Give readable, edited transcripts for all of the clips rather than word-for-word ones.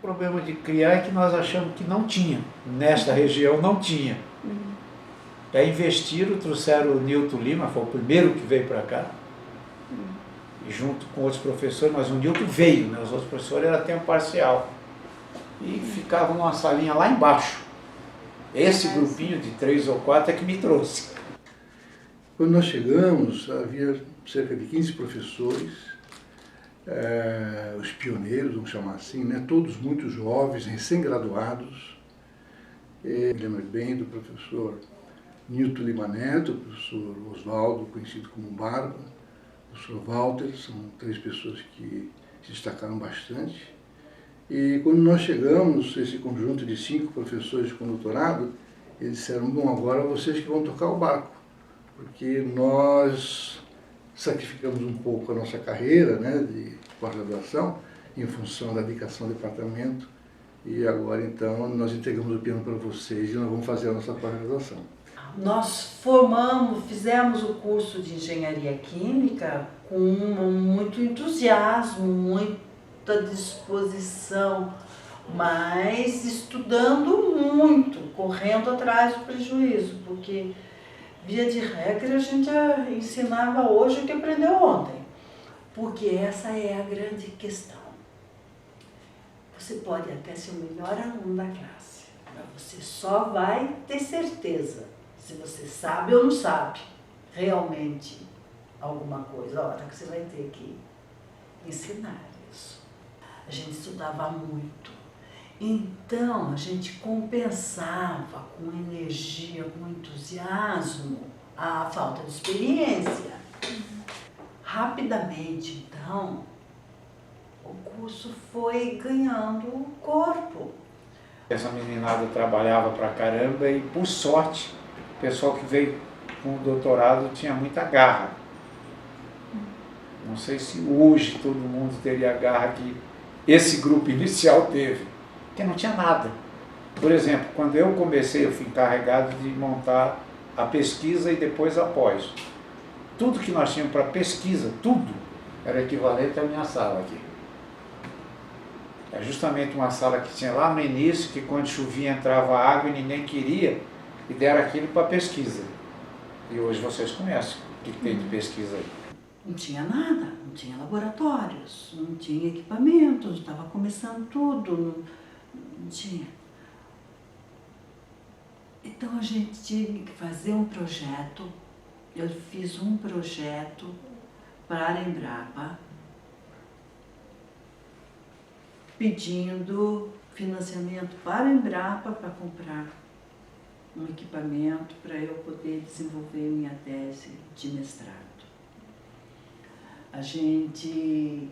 problema de criar é que nós achamos que não tinha, nesta região não tinha. Aí investiram, trouxeram o Nilton Lima, foi o primeiro que veio para cá, e junto com outros professores, mas o Nilton veio, né? Os outros professores eram tempo parcial, e ficavam numa salinha lá embaixo. Esse grupinho de 3 ou 4 é que me trouxe. Quando nós chegamos, havia cerca de 15 professores, os pioneiros, vamos chamar assim, né? Todos muito jovens, recém-graduados. Me lembro bem do professor Nilton Lima Neto, o professor Oswaldo, conhecido como Barba, o professor Walter, são 3 pessoas que se destacaram bastante. E quando nós chegamos, esse conjunto de 5 professores com doutorado, eles disseram, bom, agora vocês que vão tocar o barco, porque nós sacrificamos um pouco a nossa carreira, né, de pós-graduação, em função da dedicação ao departamento, e agora então nós entregamos o piano para vocês e nós vamos fazer a nossa pós-graduação. Nós fizemos o curso de Engenharia Química com muito entusiasmo, muita disposição, mas estudando muito, correndo atrás do prejuízo, porque via de regra a gente ensinava hoje o que aprendeu ontem, porque essa é a grande questão. Você pode até ser o melhor aluno da classe, mas você só vai ter certeza se você sabe ou não sabe realmente alguma coisa. A hora que você vai ter que ensinar isso. A gente estudava muito. Então, a gente compensava com energia, com entusiasmo, a falta de experiência. Rapidamente, então, o curso foi ganhando corpo. Essa meninada trabalhava pra caramba e, por sorte, o pessoal que veio com o doutorado tinha muita garra. Não sei se hoje todo mundo teria a garra que esse grupo inicial teve, porque não tinha nada. Por exemplo, quando eu comecei, eu fui encarregado de montar a pesquisa e depois a pós. Tudo que nós tínhamos para pesquisa, tudo, era equivalente à minha sala aqui. É justamente uma sala que tinha lá no início, que quando chovia entrava água e ninguém queria, e deram aquilo para pesquisa. E hoje vocês conhecem o que tem de pesquisa aí. Não tinha nada, não tinha laboratórios, não tinha equipamentos, estava começando tudo, não tinha. Então a gente tinha que fazer um projeto. Eu fiz um projeto para a Embrapa, pedindo financiamento para a Embrapa para comprar um equipamento para eu poder desenvolver minha tese de mestrado. A gente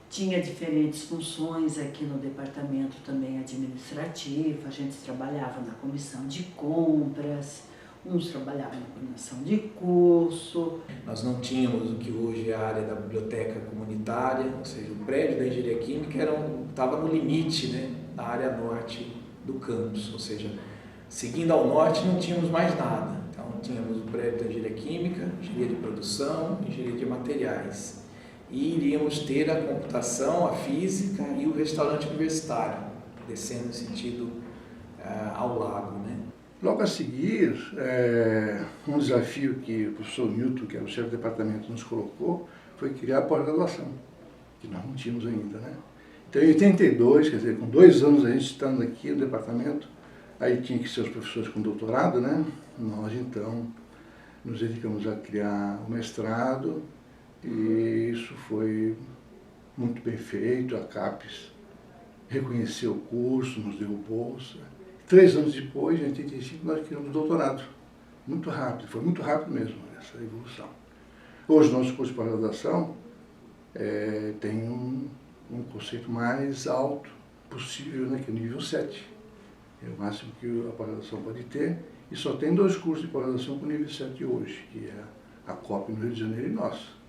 tinha diferentes funções aqui no departamento também administrativo, a gente trabalhava na comissão de compras, uns trabalhavam na coordenação de curso. Nós não tínhamos o que hoje é a área da biblioteca comunitária, ou seja, o prédio da Engenharia Química estava no limite, né, da área norte do campus, ou seja, seguindo ao norte não tínhamos mais nada. Então tínhamos o prédio da Engenharia Química, Engenharia de Produção, Engenharia de Materiais. E iríamos ter a computação, a física e o restaurante universitário, descendo no sentido ao lago, né? Logo a seguir, um desafio que o professor Nilton, que era o chefe do departamento, nos colocou, foi criar a pós-graduação, que nós não tínhamos ainda, né? Então, em 82, quer dizer, com 2 anos a gente estando aqui no departamento, aí tinha que ser os professores com doutorado, né? Nós, então, nos dedicamos a criar o mestrado, e isso foi muito bem feito. A CAPES reconheceu o curso, nos deu bolsa. 3 anos depois, em 85, nós criamos o doutorado. Muito rápido, foi muito rápido mesmo essa evolução. Hoje, o nosso curso de pós-graduação tem um conceito mais alto possível, né, que é o nível 7. É o máximo que a pós-graduação pode ter. E só tem 2 cursos de pós-graduação com nível 7 hoje, que é a COP no Rio de Janeiro e nós.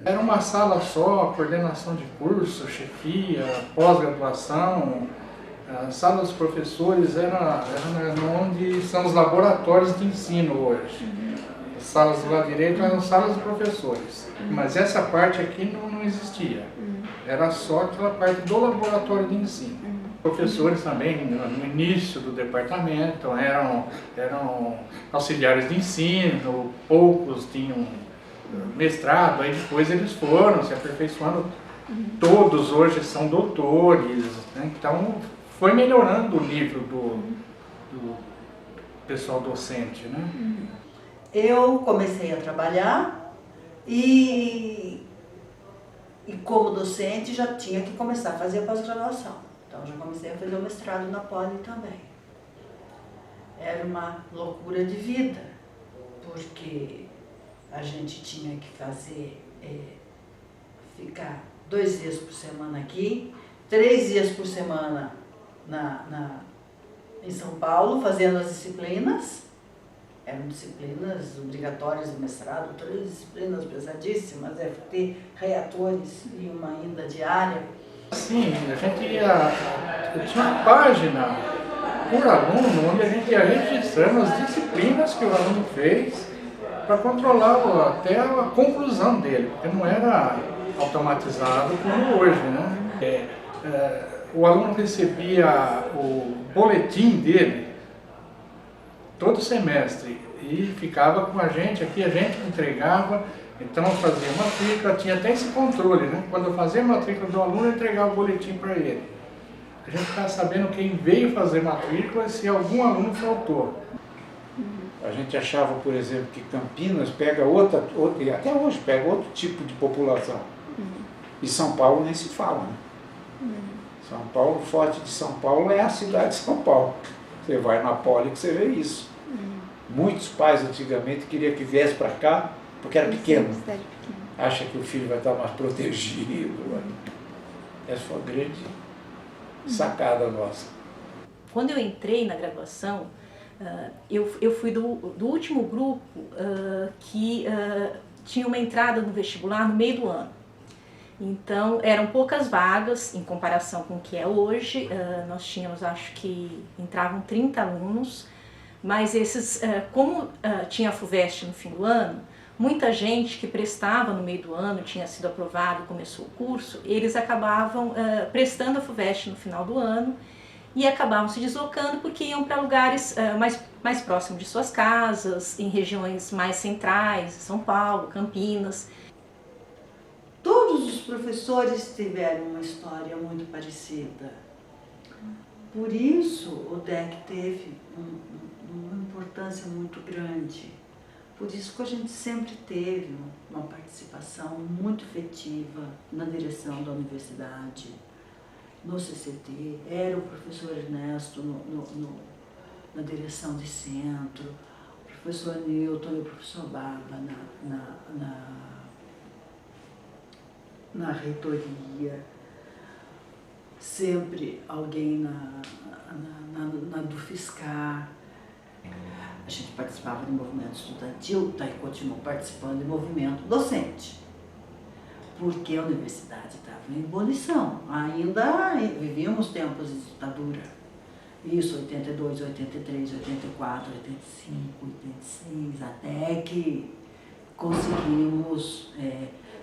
Era uma sala só, coordenação de curso, chefia, pós-graduação. A sala dos professores era onde são os laboratórios de ensino hoje. As salas do lado direito eram salas dos professores. Mas essa parte aqui não existia. Era só aquela parte do laboratório de ensino. professores também, no início do departamento, eram auxiliares de ensino, poucos tinham mestrado, aí depois eles foram se aperfeiçoando, todos hoje são doutores, né? Então foi melhorando o nível do pessoal docente, né? Eu comecei a trabalhar e como docente já tinha que começar a fazer a pós-graduação. Então já comecei a fazer o mestrado na Poli também. Era uma loucura de vida, porque a gente tinha que fazer, ficar 2 dias por semana aqui, 3 dias por semana em São Paulo, fazendo as disciplinas. Eram disciplinas obrigatórias do mestrado, 3 disciplinas pesadíssimas, FT, reatores e uma ida diária. Sim, a gente ia, tinha uma página por aluno, onde a gente ia registrando as disciplinas que o aluno fez para controlar até a conclusão dele, porque não era automatizado como hoje, né? O aluno recebia o boletim dele todo semestre e ficava com a gente aqui, a gente entregava, então fazia matrícula, tinha até esse controle, né? Quando eu fazia a matrícula do aluno, eu entregava o boletim para ele. A gente ficava sabendo quem veio fazer matrícula e se algum aluno faltou. A gente achava, por exemplo, que Campinas pega outra e até hoje pega outro tipo de população. E São Paulo nem se fala, né? São Paulo, o forte de São Paulo é a cidade de São Paulo. Você vai na Poli que você vê isso. Muitos pais antigamente queriam que viesse para cá porque era pequeno. Acha que o filho vai estar mais protegido. Essa foi a grande sacada nossa. Quando eu entrei na graduação, eu fui do último grupo que tinha uma entrada no vestibular no meio do ano. Então, eram poucas vagas em comparação com o que é hoje. Nós tínhamos, acho que entravam 30 alunos, mas esses, como tinha a FUVEST no fim do ano, muita gente que prestava no meio do ano, tinha sido aprovado, começou o curso, eles acabavam prestando a FUVEST no final do ano e acabavam se deslocando porque iam para lugares mais próximos de suas casas, em regiões mais centrais, São Paulo, Campinas. Todos os professores tiveram uma história muito parecida. Por isso, o DEC teve uma importância muito grande. Por isso que a gente sempre teve uma participação muito efetiva na direção da universidade, no CCT. Era o professor Ernesto na direção de centro, o professor Newton e o professor Barba na reitoria, sempre alguém na Dufiscar. A gente participava do movimento estudantil, daí continuou participando do movimento docente, porque a universidade estava em ebulição, ainda vivíamos tempos de ditadura. Isso, 82, 83, 84, 85, 86, até que conseguimos...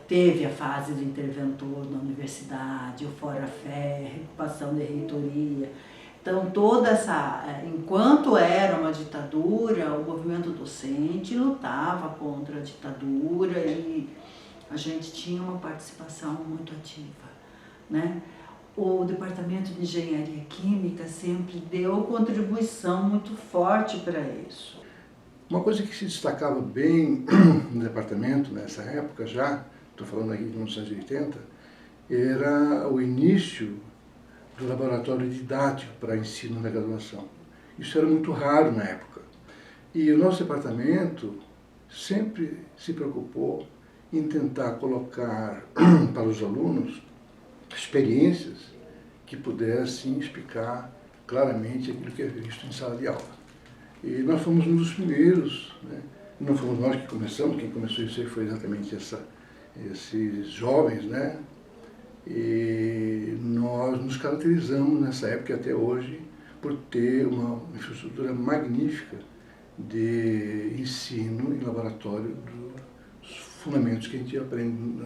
Teve a fase do interventor na universidade, o Fora Fé, ocupação de reitoria. Então, toda essa... Enquanto era uma ditadura, o movimento docente lutava contra a ditadura e a gente tinha uma participação muito ativa, né? O Departamento de Engenharia Química sempre deu contribuição muito forte para isso. Uma coisa que se destacava bem no departamento nessa época já, estou falando aqui de 1980, era o início do laboratório didático para ensino na graduação. Isso era muito raro na época. E o nosso departamento sempre se preocupou em tentar colocar para os alunos experiências que pudessem explicar claramente aquilo que é visto em sala de aula. E nós fomos um dos primeiros, né? Não fomos nós que começamos, quem começou isso aí foi exatamente esses jovens, né? E nós nos caracterizamos nessa época e até hoje por ter uma infraestrutura magnífica de ensino em laboratório dos fundamentos que a gente aprende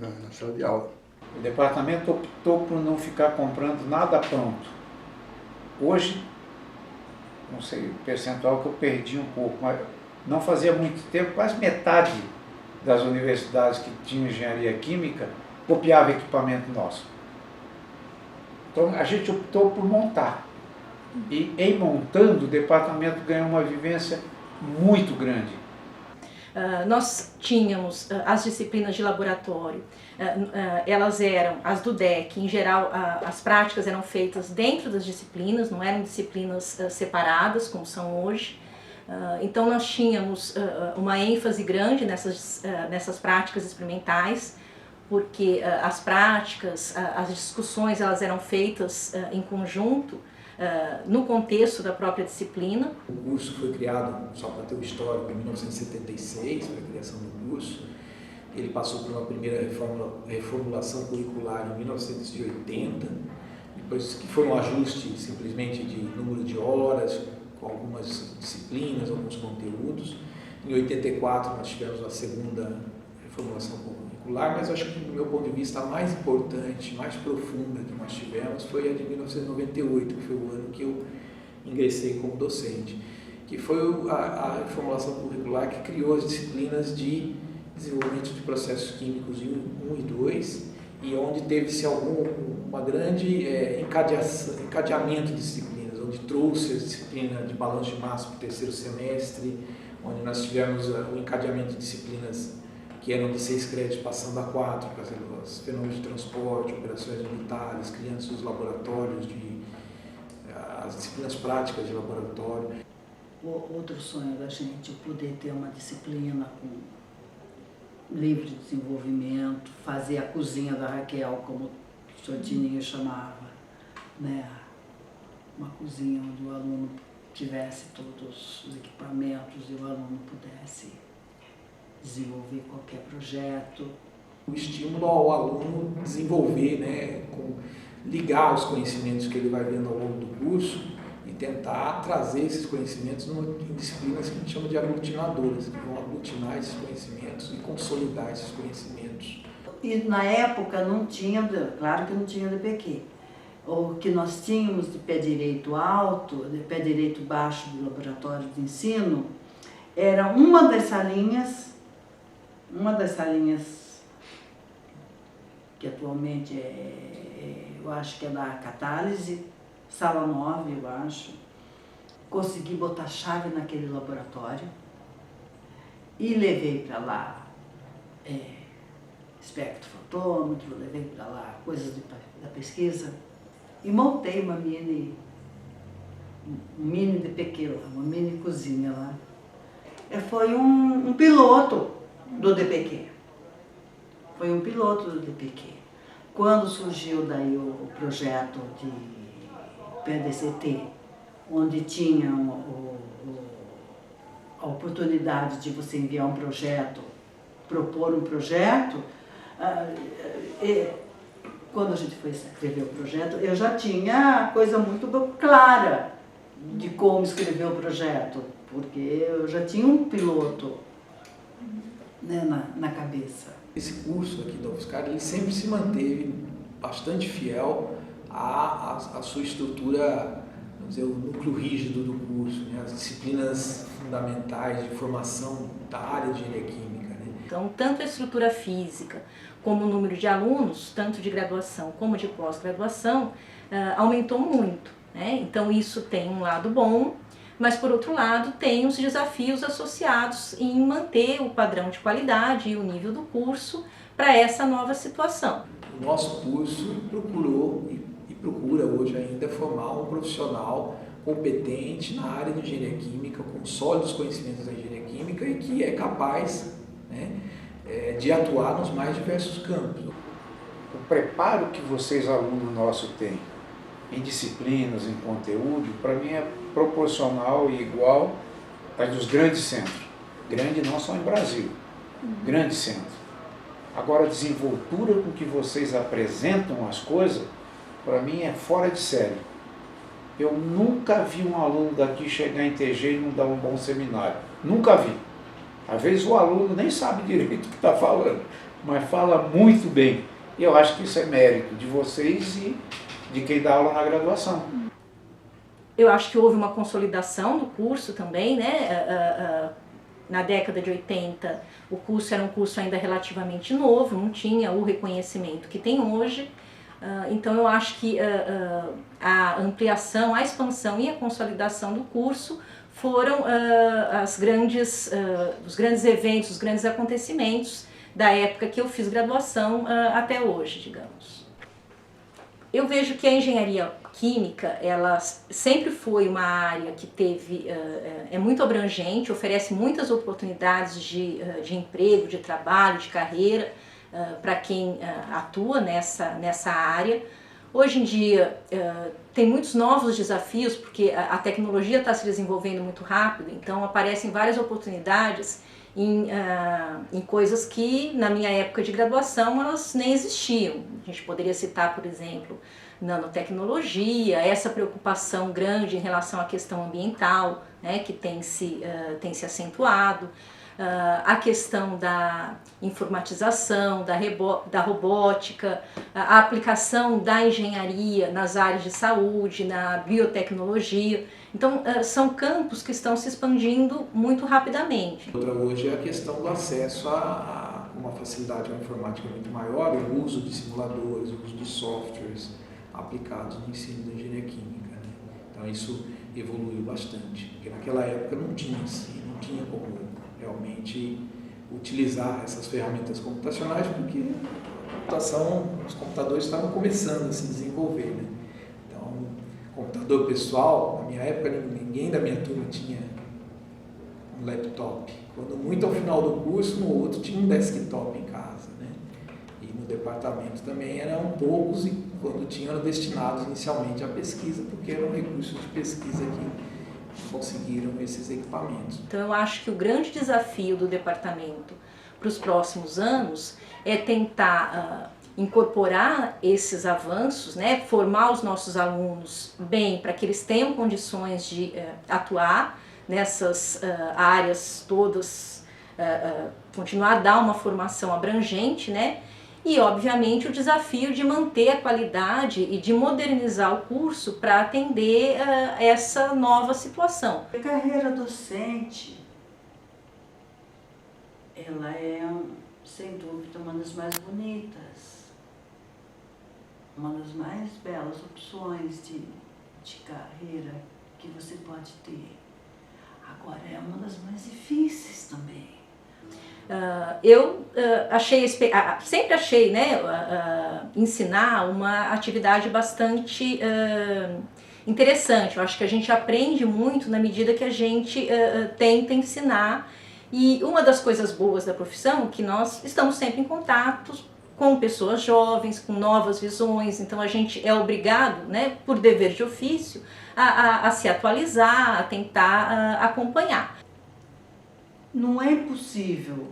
na sala de aula. O departamento optou por não ficar comprando nada pronto. Hoje, não sei o percentual que eu perdi um pouco, mas não fazia muito tempo, quase metade das universidades que tinham engenharia química copiava equipamento nosso. Então a gente optou por montar. E em montando, o departamento ganhou uma vivência muito grande. Nós tínhamos as disciplinas de laboratório, elas eram as do DEC, em geral as práticas eram feitas dentro das disciplinas, não eram disciplinas separadas como são hoje. Então nós tínhamos uma ênfase grande nessas práticas experimentais, porque as práticas, as discussões elas eram feitas em conjunto, no contexto da própria disciplina. O curso foi criado, só para ter o histórico, em 1976, para a criação do curso. Ele passou por uma primeira reformulação curricular em 1980, depois que foi um ajuste simplesmente de número de horas, com algumas disciplinas, alguns conteúdos. Em 84 nós tivemos a segunda reformulação curricular, mas acho que do meu ponto de vista a mais importante, mais profunda que nós tivemos foi a de 1998, que foi o ano que eu ingressei como docente, que foi a reformulação curricular que criou as disciplinas de desenvolvimento de processos químicos 1 e 2, e onde teve-se uma grande encadeamento de disciplinas, onde trouxe a disciplina de balanço de massa para o terceiro semestre, onde nós tivemos o encadeamento de disciplinas que eram de 6 créditos passando a 4, por exemplo, os fenômenos de transporte, operações militares, crianças dos laboratórios, as disciplinas práticas de laboratório. Outro sonho da gente é poder ter uma disciplina com livre desenvolvimento, fazer a cozinha da Raquel, como o senhor Tininho chamava, né? Uma cozinha onde o aluno tivesse todos os equipamentos e o aluno pudesse desenvolver qualquer projeto. O estímulo ao aluno desenvolver, né, ligar os conhecimentos que ele vai vendo ao longo do curso e tentar trazer esses conhecimentos em disciplinas que a gente chama de aglutinadoras, que vão aglutinar esses conhecimentos e consolidar esses conhecimentos. E na época não tinha, claro que não tinha DPQ. O que nós tínhamos de pé direito alto, de pé direito baixo do laboratório de ensino, era uma das salinhas que atualmente eu acho que é da Catálise, sala 9, eu acho. Consegui botar chave naquele laboratório e levei para lá espectrofotômetro, levei para lá coisas da pesquisa e montei uma mini DPQ lá, uma mini cozinha lá. Foi um piloto do DPQ. Foi um piloto do DPQ. Quando surgiu daí o projeto de PDCT, onde tinha a oportunidade de você enviar um projeto, propor um projeto, quando a gente foi escrever o projeto, eu já tinha a coisa muito clara de como escrever o projeto, porque eu já tinha um piloto, né, na cabeça. Esse curso aqui da UFSCar, ele sempre se manteve bastante fiel à sua estrutura, vamos dizer, o núcleo rígido do curso, né, as disciplinas fundamentais de formação da área de engenharia química. Né? Então, tanto a estrutura física como o número de alunos, tanto de graduação como de pós-graduação, aumentou muito. Né? Então, isso tem um lado bom, mas, por outro lado, tem os desafios associados em manter o padrão de qualidade e o nível do curso para essa nova situação. O nosso curso procurou e procura hoje ainda formar um profissional competente na área de engenharia química, com sólidos conhecimentos da engenharia química e que é capaz, né, de atuar nos mais diversos campos. O preparo que vocês, alunos nossos, têm em disciplinas, em conteúdo, para mim é proporcional e igual às dos grandes centros. Grande não só em Brasil, grande centro. Agora, a desenvoltura com que vocês apresentam as coisas, para mim é fora de série. Eu nunca vi um aluno daqui chegar em TG e não dar um bom seminário. Nunca vi. Às vezes o aluno nem sabe direito o que está falando, mas fala muito bem. E eu acho que isso é mérito de vocês e de quem dá aula na graduação. Eu acho que houve uma consolidação do curso também, né? Na década de 80, o curso era um curso ainda relativamente novo, não tinha o reconhecimento que tem hoje. Então eu acho que a ampliação, a expansão e a consolidação do curso foram os grandes eventos, os grandes acontecimentos da época que eu fiz graduação até hoje, digamos. Eu vejo que a engenharia química, ela sempre foi uma área que teve, é muito abrangente, oferece muitas oportunidades de emprego, de trabalho, de carreira, para quem atua nessa área. Hoje em dia tem muitos novos desafios, porque a tecnologia está se desenvolvendo muito rápido, então aparecem várias oportunidades em coisas que na minha época de graduação elas nem existiam. A gente poderia citar, por exemplo, nanotecnologia, essa preocupação grande em relação à questão ambiental, né, que tem se acentuado. A questão da informatização, da robótica, a aplicação da engenharia nas áreas de saúde, na biotecnologia. Então, são campos que estão se expandindo muito rapidamente. Outra hoje é a questão do acesso a uma facilidade à informática muito maior, o uso de simuladores, o uso de softwares aplicados no ensino da engenharia química, né? Então, isso evoluiu bastante, porque naquela época não tinha como realmente utilizar essas ferramentas computacionais, porque os computadores estavam começando a se desenvolver, né? Então, computador pessoal, na minha época ninguém da minha turma tinha um laptop. Quando muito ao final do curso, no outro tinha um desktop em casa, né? E no departamento também eram poucos, e quando tinham eram destinados inicialmente à pesquisa, porque eram recursos de pesquisa que conseguiram esses equipamentos. Então eu acho que o grande desafio do departamento para os próximos anos é tentar incorporar esses avanços, né, formar os nossos alunos bem para que eles tenham condições de atuar nessas áreas todas, continuar a dar uma formação abrangente, né? E, obviamente, o desafio de manter a qualidade e de modernizar o curso para atender essa nova situação. A carreira docente, ela é, sem dúvida, uma das mais bonitas, uma das mais belas opções de carreira que você pode ter. Agora, é uma das mais difíceis também. Sempre achei, né, ensinar uma atividade bastante interessante. Eu acho que a gente aprende muito na medida que a gente tenta ensinar. E uma das coisas boas da profissão é que nós estamos sempre em contato com pessoas jovens, com novas visões. Então a gente é obrigado, né, por dever de ofício, a se atualizar, a tentar acompanhar. Não é impossível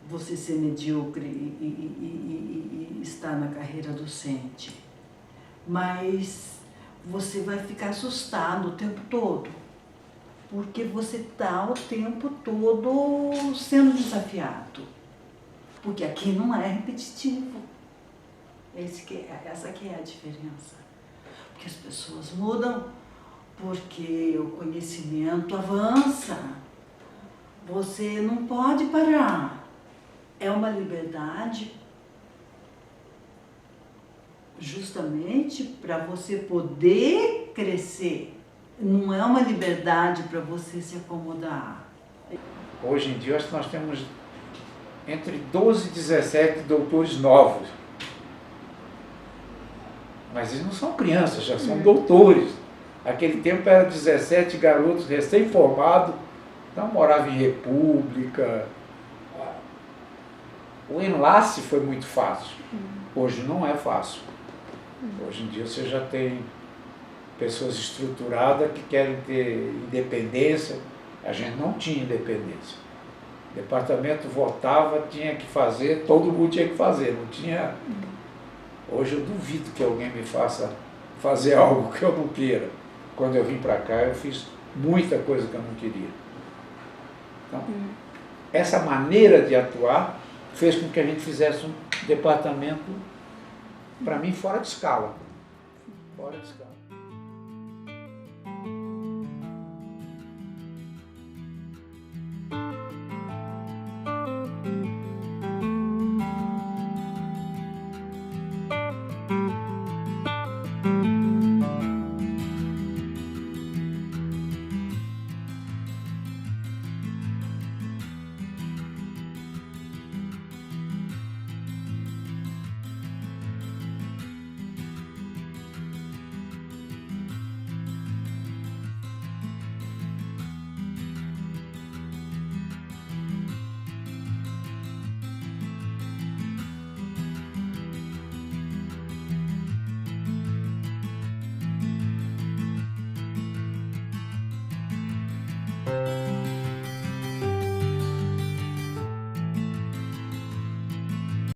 você ser medíocre e estar na carreira docente, mas você vai ficar assustado o tempo todo, porque você está o tempo todo sendo desafiado, porque aqui não é repetitivo. Essa que é a diferença, porque as pessoas mudam, porque o conhecimento avança. Você não pode parar. É uma liberdade justamente para você poder crescer. Não é uma liberdade para você se acomodar. Hoje em dia, acho que nós temos entre 12 e 17 doutores novos. Mas eles não são crianças, já são doutores. Naquele tempo era 17 garotos recém-formados. Então morava em república. O enlace foi muito fácil. Hoje não é fácil. Hoje em dia você já tem pessoas estruturadas que querem ter independência. A gente não tinha independência. O departamento votava, tinha que fazer, todo mundo tinha que fazer. Não tinha. Hoje eu duvido que alguém me faça fazer algo que eu não queira. Quando eu vim para cá, eu fiz muita coisa que eu não queria. Então, essa maneira de atuar fez com que a gente fizesse um departamento, para mim, fora de escala. Fora de escala.